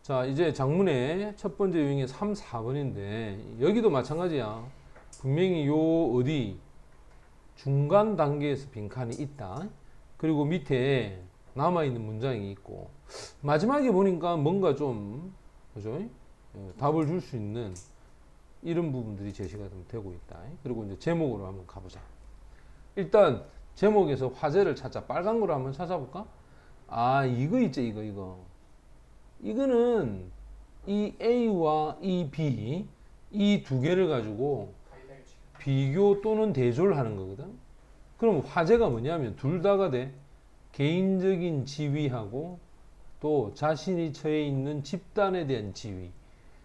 자, 이제 작문의 첫 번째 유형이 3, 4번인데 여기도 마찬가지야. 분명히 요 어디 중간 단계에서 빈칸이 있다. 그리고 밑에 남아있는 문장이 있고 마지막에 보니까 뭔가 좀 그죠? 답을 줄 수 있는 이런 부분들이 제시가 좀 되고 있다. 그리고 이제 제목으로 한번 가보자. 일단 제목에서 화제를 찾자. 빨간 거로 한번 찾아볼까? 아, 이거 있지, 이거. 이거는 이 A와 이 B 이 두 개를 가지고 비교 또는 대조를 하는 거거든. 그럼 화제가 뭐냐면 둘 다가 돼. 개인적인 지위하고 또 자신이 처해 있는 집단에 대한 지위.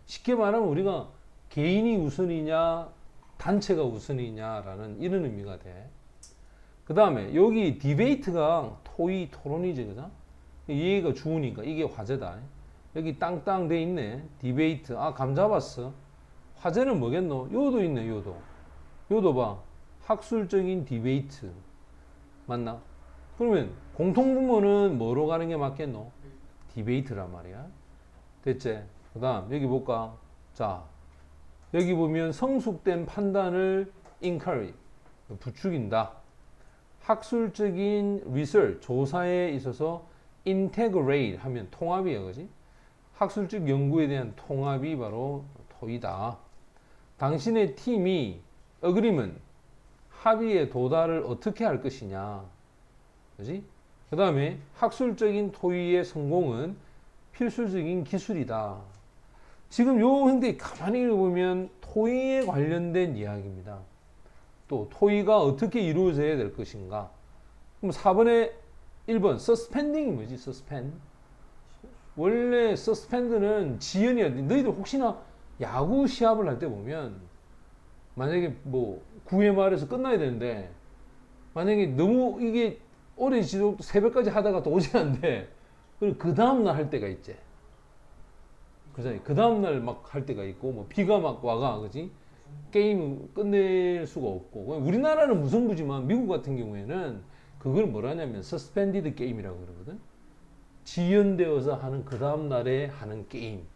쉽게 말하면 우리가 개인이 우선이냐 단체가 우선이냐라는 이런 의미가 돼. 그 다음에 여기 디베이트가 토론이지, 그죠? 얘가 주우니까 이게 화제다. 여기 땅땅 돼 있네. 디베이트. 아, 감 잡았어. 화제는 뭐겠노? 요도 있네, 요도. 요도 봐. 학술적인 디베이트. 맞나? 그러면 공통분모는 뭐로 가는 게 맞겠노? 디베이트란 말이야. 됐지? 그 다음, 여기 볼까? 자, 여기 보면 성숙된 판단을 encourage. 부추긴다. 학술적인 research, 조사에 있어서 integrate 하면 통합이야, 그지? 학술적 연구에 대한 통합이 바로 토이다. 당신의 팀이 agreement, 합의에 도달을 어떻게 할 것이냐, 그지? 그 다음에 학술적인 토의의 성공은 필수적인 기술이다. 지금 요 행태 가만히 읽어보면 토의에 관련된 이야기입니다. 또 토의가 어떻게 이루어져야 될 것인가. 그럼 4번에 1번 suspending이 뭐지? suspend. 원래 suspend는 지연이야. 너희들 혹시나 야구 시합을 할 때 보면 만약에 뭐 9회 말에서 끝나야 되는데 만약에 너무 이게 오래 지속 새벽까지 하다가 도저히 안 돼. 그럼 그 다음날 할 때가 있지. 그잖아요. 그 다음날 막 할 때가 있고 뭐 비가 막 와가 그지? 게임 끝낼 수가 없고 우리나라는 무승부지만 미국 같은 경우에는 그걸 뭐라냐면 suspended 게임이라고 그러거든. 지연되어서 하는 그 다음 날에 하는 게임.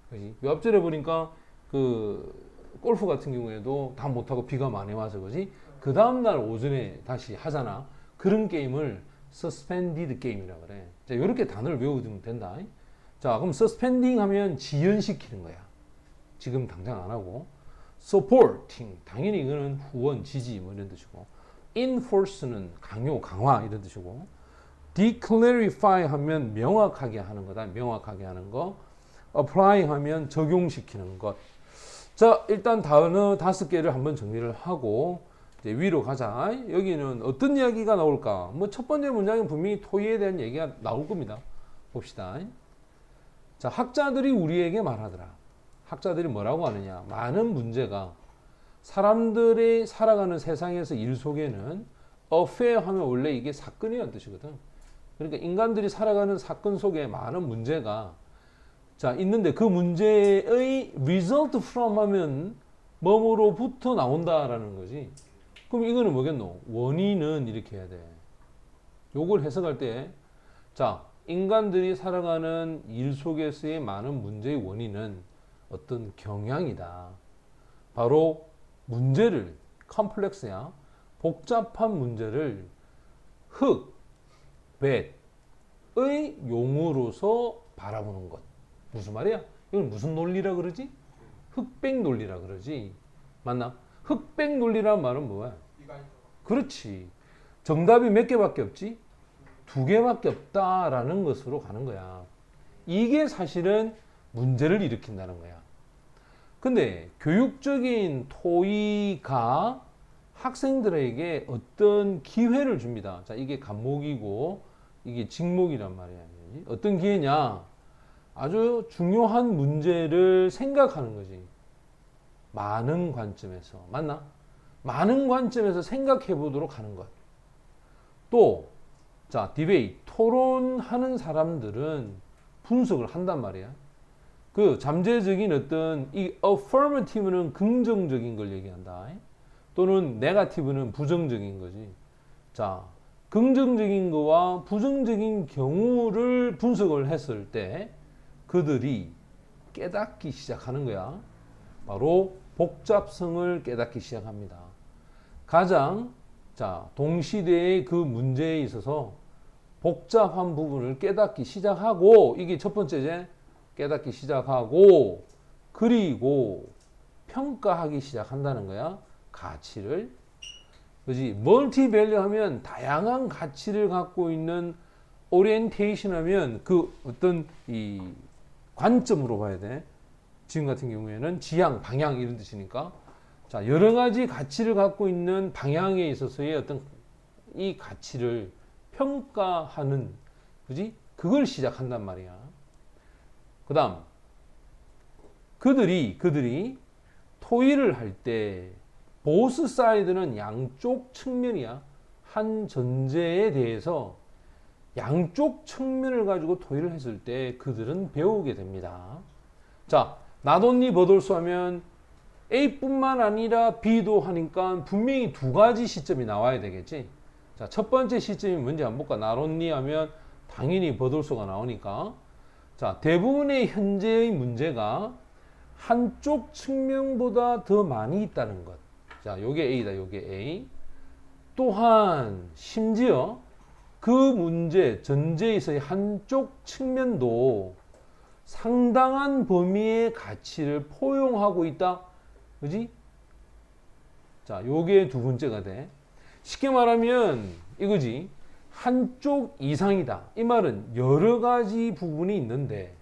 그지? 앞절에 보니까 그 골프 같은 경우에도 다 못하고 비가 많이 와서 그지? 그 다음 날 오전에 다시 하잖아. 그런 게임을 suspended 게임이라고 그래. 자, 이렇게 단어를 외워두면 된다. 자, 그럼 suspending 하면 지연시키는 거야. 지금 당장 안 하고. supporting 당연히 이거는 후원, 지지 뭐 이런 뜻이고. enforce는 강요, 강화 이런 뜻이고. declarify 하면 명확하게 하는 거다. 명확하게 하는 거. apply 하면 적용시키는 것. 자, 일단 단어 5개를 한번 정리를 하고 이제 위로 가자. 여기는 어떤 이야기가 나올까? 뭐 첫 번째 문장은 분명히 토의에 대한 얘기가 나올 겁니다. 봅시다. 자, 학자들이 우리에게 말하더라. 학자들이 뭐라고 하느냐? 많은 문제가 사람들이 살아가는 세상에서 일 속에는 affair 하면 원래 이게 사건이라는 뜻이거든. 그러니까 인간들이 살아가는 사건 속에 많은 문제가 자 있는데 그 문제의 result from 하면 뭐뭐로부터 나온다라는 거지. 그럼 이거는 뭐겠노? 원인은 이렇게 해야 돼. 요걸 해석할 때 자, 인간들이 살아가는 일 속에서의 많은 문제의 원인은 어떤 경향이다. 바로 문제를 컴플렉스야. 복잡한 문제를 흑, bet의 용어로서 바라보는 것. 무슨 말이야? 이건 무슨 논리라 그러지? 흑백 논리라 그러지. 맞나? 흑백 논리란 말은 뭐야? 그렇지. 정답이 몇 개밖에 없지? 2개밖에 없다라는 것으로 가는 거야. 이게 사실은 문제를 일으킨다는 거야. 근데 교육적인 토의가 학생들에게 어떤 기회를 줍니다. 자, 이게 간목이고 이게 직목이란 말이야. 어떤 기회냐? 아주 중요한 문제를 생각하는 거지. 많은 관점에서. 맞나? 많은 관점에서 생각해 보도록 하는 것. 또, 자, 디베이트. 토론하는 사람들은 분석을 한단 말이야. 그 잠재적인 어떤 이 affirmative는 긍정적인 걸 얘기한다. 또는 negative는 부정적인 거지. 자, 긍정적인 거와 부정적인 경우를 분석을 했을 때 그들이 깨닫기 시작하는 거야. 바로 복잡성을 깨닫기 시작합니다. 가장 동시대의 그 문제에 있어서 복잡한 부분을 깨닫기 시작하고, 이게 첫 번째제, 깨닫기 시작하고 그리고 평가하기 시작한다는 거야. 가치를. 그지? 멀티밸류 하면 다양한 가치를 갖고 있는, 오리엔테이션 하면 그 어떤 이 관점으로 봐야 돼. 지금 같은 경우에는 지향, 방향 이런 뜻이니까. 자, 여러 가지 가치를 갖고 있는 방향에 있어서의 어떤 이 가치를 평가하는, 그지? 그걸 시작한단 말이야. 그 다음, 그들이 토의를 할 때, 보스 사이드는 양쪽 측면이야. 한 전제에 대해서 양쪽 측면을 가지고 토의를 했을 때 그들은 배우게 됩니다. 자, 나돈니 버돌소 하면 A뿐만 아니라 B도 하니까 분명히 두 가지 시점이 나와야 되겠지. 자, 첫 번째 시점이 뭔지 한번 볼까? 나돈니 하면 당연히 버돌소가 나오니까. 자, 대부분의 현재의 문제가 한쪽 측면보다 더 많이 있다는 것. 자, 요게 A다, 요게 A. 또한 심지어 그 문제 전제에서의 한쪽 측면도 상당한 범위의 가치를 포용하고 있다. 그지? 자, 요게 두 번째가 돼. 쉽게 말하면 이거지. 한쪽 이상이다. 이 말은 여러 가지 부분이 있는데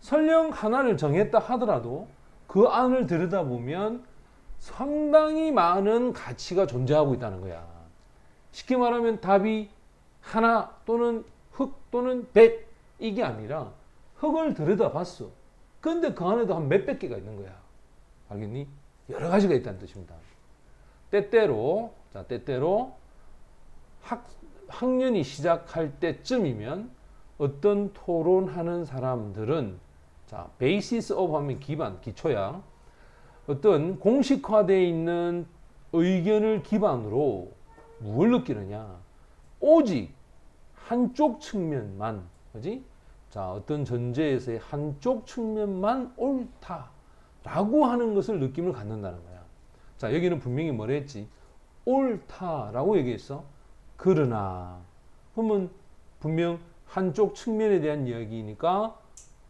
설령 하나를 정했다 하더라도 그 안을 들여다보면 상당히 많은 가치가 존재하고 있다는 거야. 쉽게 말하면 답이 하나 또는 흑 또는 백 이게 아니라 흑을 들여다봤어. 근데 그 안에도 한 몇백 개가 있는 거야. 알겠니? 여러 가지가 있다는 뜻입니다. 때때로 학년이 시작할 때쯤이면 어떤 토론하는 사람들은 자, 베이시스 오브 하면 기반, 기초야. 어떤 공식화되어 있는 의견을 기반으로 무엇을 느끼느냐? 오직 한쪽 측면만, 그지? 자, 어떤 전제에서의 한쪽 측면만 옳다라고 하는 것을 느낌을 갖는다는 거야. 자, 여기는 분명히 뭐라 했지? 옳다라고 얘기했어. 그러나, 그러면 분명 한쪽 측면에 대한 이야기니까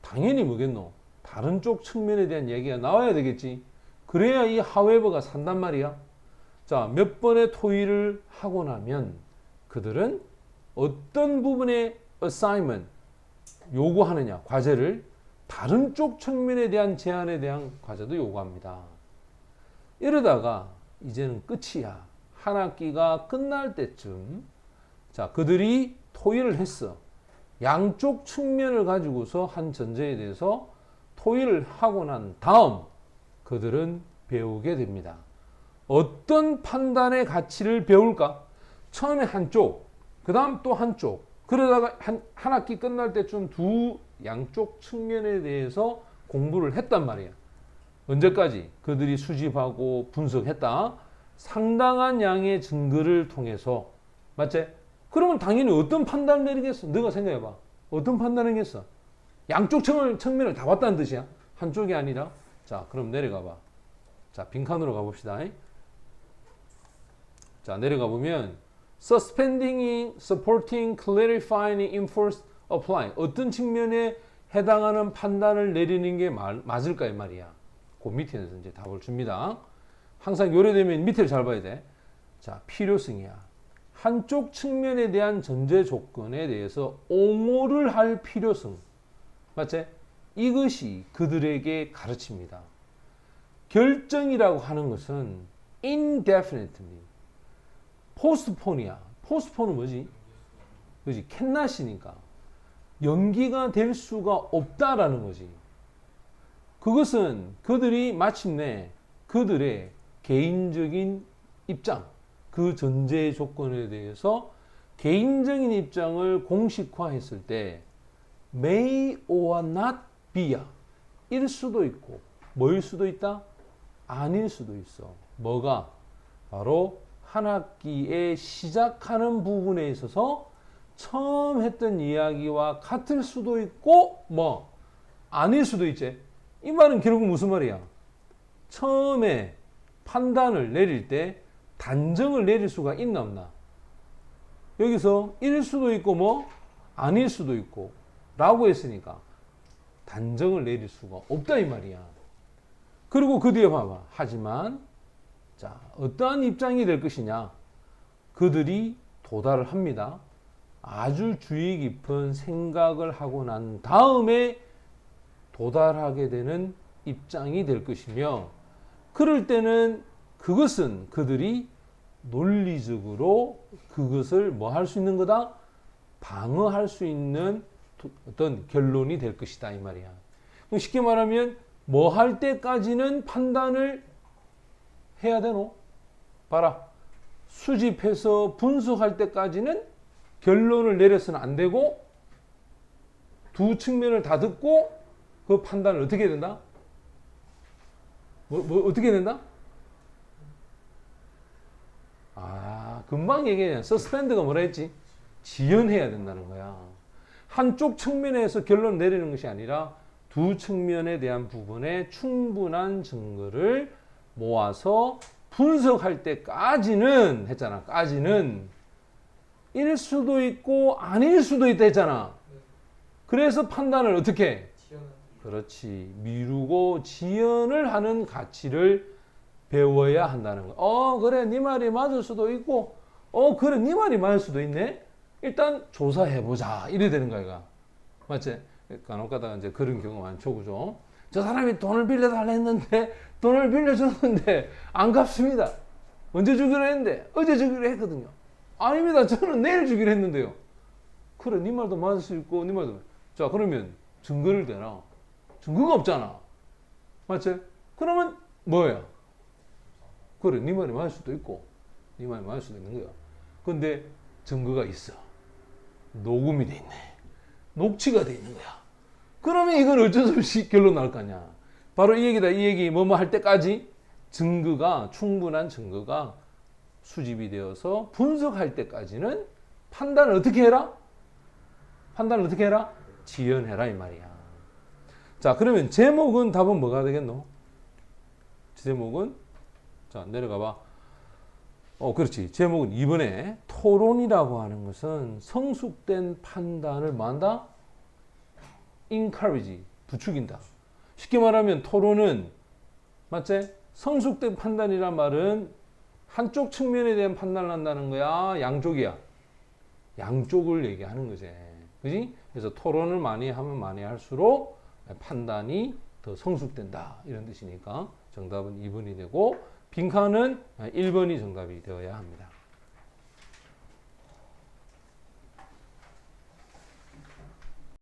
당연히 뭐겠노? 다른 쪽 측면에 대한 얘기가 나와야 되겠지. 그래야 이 however가 산단 말이야. 자, 몇 번의 토의를 하고 나면 그들은 어떤 부분의 assignment 요구하느냐, 과제를 다른 쪽 측면에 대한 제안에 대한 과제도 요구합니다. 이러다가 이제는 끝이야. 한 학기가 끝날 때쯤 자, 그들이 토의를 했어. 양쪽 측면을 가지고서 한 전제에 대해서 토의를 하고 난 다음 그들은 배우게 됩니다. 어떤 판단의 가치를 배울까? 처음에 한쪽, 그 다음 또 한쪽. 그러다가 한 학기 끝날 때쯤 두 양쪽 측면에 대해서 공부를 했단 말이야. 언제까지? 그들이 수집하고 분석했다. 상당한 양의 증거를 통해서. 맞지? 그러면 당연히 어떤 판단을 내리겠어? 너가 생각해봐. 어떤 판단을 하겠어? 양쪽 측면을 다 봤다는 뜻이야. 한쪽이 아니라. 자, 그럼 내려가봐. 자, 빈칸으로 가봅시다. 자, 내려가 보면 suspending, supporting, clarifying, enforce, apply. 어떤 측면에 해당하는 판단을 내리는 게 맞을까 이 말이야. 그 밑에서 이제 답을 줍니다. 항상 요래되면 밑에를 잘 봐야 돼. 자, 필요성이야. 한쪽 측면에 대한 전제 조건에 대해서 옹호를 할 필요성. 맞지? 이것이 그들에게 가르칩니다. 결정이라고 하는 것은 indefinitely. postpone이야. postpone은 뭐지? 그지? 캔낫이니까. 연기가 될 수가 없다라는 거지. 그것은 그들이 마침내 그들의 개인적인 입장, 그 전제 조건에 대해서 개인적인 입장을 공식화했을 때 may or not be야. 일 수도 있고 뭐일 수도 있다? 아닐 수도 있어. 뭐가? 바로 한 학기에 시작하는 부분에 있어서 처음 했던 이야기와 같을 수도 있고 뭐 아닐 수도 있지. 이 말은 결국 무슨 말이야? 처음에 판단을 내릴 때 단정을 내릴 수가 있나 없나? 여기서 일 수도 있고 뭐 아닐 수도 있고 라고 했으니까 단정을 내릴 수가 없다 이 말이야. 그리고 그 뒤에 봐봐. 하지만 자, 어떠한 입장이 될 것이냐? 그들이 도달을 합니다. 아주 주의 깊은 생각을 하고 난 다음에 도달하게 되는 입장이 될 것이며, 그럴 때는 그것은 그들이 논리적으로 그것을 뭐 할 수 있는 거다? 방어할 수 있는 어떤 결론이 될 것이다 이 말이야. 쉽게 말하면 뭐 할 때까지는 판단을 해야 되노? 봐라. 수집해서 분석할 때까지는 결론을 내려서는 안 되고, 두 측면을 다 듣고 그 판단을 어떻게 해야 된다? 어떻게 해야 된다? 금방 얘기해. 서스펜드가 뭐라 했지? 지연해야 된다는 거야. 한쪽 측면에서 결론 내리는 것이 아니라 두 측면에 대한 부분에 충분한 증거를 모아서 분석할 때까지는 했잖아. 까지는 일 수도 있고 아닐 수도 있다 했잖아. 그래서 판단을 어떻게 해? 그렇지. 미루고 지연을 하는 가치를 배워야 한다는 거야. 그래. 네 말이 맞을 수도 있고, 그래. 네 말이 맞을 수도 있네. 일단 조사해보자. 이래 되는 거야, 이거. 맞지? 간혹 가다가 이제 그런 경우가 많죠, 그죠? 저 사람이 돈을 빌려달라 했는데, 돈을 빌려줬는데, 안 갚습니다. 언제 주기로 했는데, 어제 주기로 했거든요. 아닙니다. 저는 내일 주기로 했는데요. 그래. 네 말도 맞을 수 있고, 네 말도. 자, 그러면 증거를 대라. 증거가 없잖아. 맞지? 그러면 뭐야? 그래. 네 말이 맞을 수도 있고, 네 말이 맞을 수도 있는 거야. 근데 증거가 있어. 녹음이 돼 있네. 녹취가 돼 있는 거야. 그러면 이건 어쩔 수 없이 결론 나올 거 아니야. 바로 이 얘기다. 이 얘기 뭐뭐 할 때까지 증거가, 충분한 증거가 수집이 되어서 분석할 때까지는 판단을 어떻게 해라? 판단을 어떻게 해라? 지연해라 이 말이야. 자, 그러면 제목은 답은 뭐가 되겠노? 제목은 자, 내려가 봐. 그렇지. 제목은 이번에 토론이라고 하는 것은 성숙된 판단을 뭐한다? encourage, 부추긴다. 쉽게 말하면 토론은, 맞지? 성숙된 판단이란 말은 한쪽 측면에 대한 판단을 한다는 거야? 양쪽이야? 양쪽을 얘기하는 거지. 그지? 그래서 토론을 많이 하면 많이 할수록 판단이 더 성숙된다. 이런 뜻이니까 정답은 2번이 되고, 빈칸은 1번이 정답이 되어야 합니다.